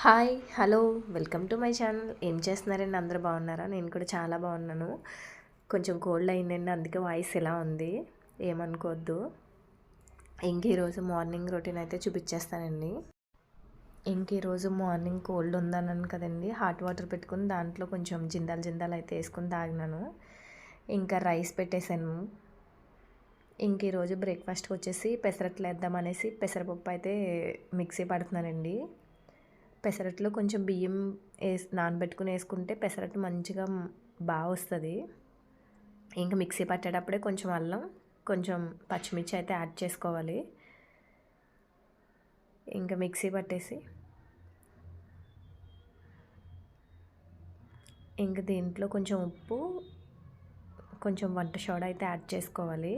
Hi hello welcome to my channel. ఏం చేస్తున్నారండి? అందరూ బాగున్నారా? నేను కూడా చాలా బాగున్నాను. కొంచెం కోల్డ్ అయిందండి, అందుకే వాయిస్ ఇలా ఉంది, ఏమనుకోవద్దు. ఈరోజు మార్నింగ్ రొటీన్ అయితే చూపించేస్తానండి. ఈరోజు మార్నింగ్ కోల్డ్ ఉందన్నాను కదండి, హాట్ వాటర్ పెట్టుకుని దాంట్లో కొంచెం జిందాల్ అయితే వేసుకుని తాగినాను. ఇంకా రైస్ పెట్టేశాను. ఈరోజు బ్రేక్ఫాస్ట్కి వచ్చేసి పెసరట్లు వేద్దామనేసి పెసరపప్పు అయితే మిక్సీ పడుతున్నానండి. పెసరట్లో కొంచెం బియ్యం నానబెట్టుకుని వేసుకుంటే పెసరట్టు మంచిగా బాగా వస్తుంది. ఇంకా మిక్సీ పట్టేటప్పుడే కొంచెం అల్లం, కొంచెం పచ్చిమిర్చి అయితే యాడ్ చేసుకోవాలి. ఇంకా మిక్సీ పట్టేసి ఇంకా దీంట్లో కొంచెం ఉప్పు, కొంచెం వంట సోడా అయితే యాడ్ చేసుకోవాలి.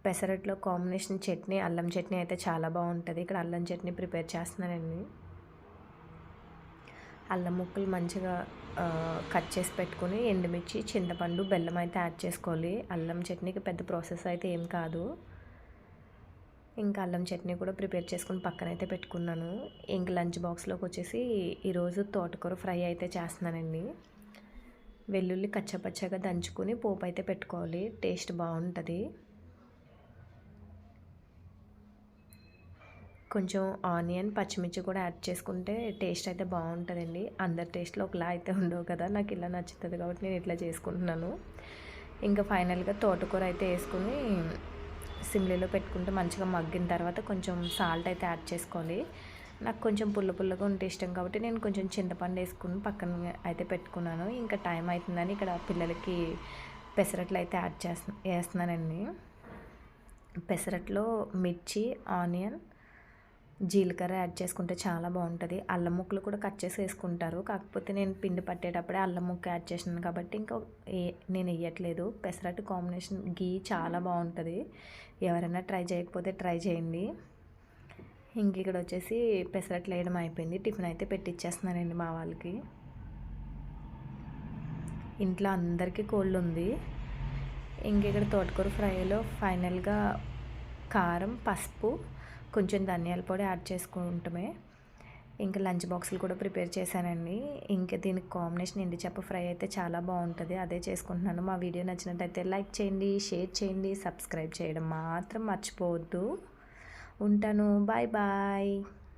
పెసరట్లో కాంబినేషన్ చట్నీ అల్లం చట్నీ అయితే చాలా బాగుంటుంది. ఇక్కడ అల్లం చట్నీ ప్రిపేర్ చేస్తున్నానండి. అల్లం ముక్కలు మంచిగా కట్ చేసి పెట్టుకొని ఎండుమిర్చి, చింతపండు, బెల్లం అయితే యాడ్ చేసుకోవాలి. అల్లం చట్నీకి పెద్ద ప్రాసెస్ అయితే ఏం కాదు. ఇంకా అల్లం చట్నీ కూడా ప్రిపేర్ చేసుకుని పక్కనైతే పెట్టుకున్నాను. ఇంక లంచ్ బాక్స్లోకి వచ్చేసి ఈరోజు తోటకూర ఫ్రై అయితే చేస్తున్నానండి. వెల్లుల్లి కచ్చపచ్చగా దంచుకొని పోపు అయితే పెట్టుకోవాలి, టేస్ట్ బాగుంటుంది. కొంచెం ఆనియన్, పచ్చిమిర్చి కూడా యాడ్ చేసుకుంటే టేస్ట్ అయితే బాగుంటుందండి. అందరి టేస్ట్లో ఒకలా అయితే ఉండవు కదా, నాకు ఇలా నచ్చుతుంది కాబట్టి నేను ఇట్లా చేసుకుంటున్నాను. ఇంకా ఫైనల్గా తోటకూర అయితే వేసుకుని సిమ్లీలో పెట్టుకుంటే మంచిగా మగ్గిన తర్వాత కొంచెం సాల్ట్ అయితే యాడ్ చేసుకోవాలి. నాకు కొంచెం పుల్లగా ఉంటే ఇష్టం కాబట్టి నేను కొంచెం చింతపండు వేసుకుని పక్కన అయితే పెట్టుకున్నాను. ఇంకా టైం అవుతుందని ఇక్కడ పిల్లలకి పెసరట్లు అయితే వేస్తున్నానండి. పెసరట్లో మిర్చి, ఆనియన్, జీలకర్ర యాడ్ చేసుకుంటే చాలా బాగుంటుంది. అల్లం ముక్కలు కూడా కట్ చేసి వేసుకుంటారు, కాకపోతే నేను పిండి పట్టేటప్పుడే అల్లం ముక్క యాడ్ చేసినాను కాబట్టి ఇంకా నేను వేయట్లేదు. పెసరట్టు కాంబినేషన్ గీ చాలా బాగుంటుంది. ఎవరైనా ట్రై చేయకపోతే ట్రై చేయండి. ఇక్కడ వచ్చేసి పెసరట్లు వేయడం అయిపోయింది. టిఫిన్ అయితే పెట్టిచ్చేస్తున్నానండి మా వాళ్ళకి. ఇంట్లో అందరికీ కోల్డ్ ఉంది. ఇక్కడ తోటకూర ఫ్రైలో ఫైనల్గా కారం, పసుపు, కొంచెం ధనియాల పొడి యాడ్ చేసుకుంటామే. ఇంకా లంచ్ బాక్సులు కూడా ప్రిపేర్ చేశానండి. ఇంకా దీనికి కాంబినేషన్ ఎండి చేప ఫ్రై అయితే చాలా బాగుంటుంది, అదే చేసుకుంటున్నాను. మా వీడియో నచ్చినట్టయితే లైక్ చేయండి, షేర్ చేయండి, సబ్స్క్రైబ్ చేయడం మాత్రం మర్చిపోవద్దు. ఉంటాను, బాయ్ బాయ్.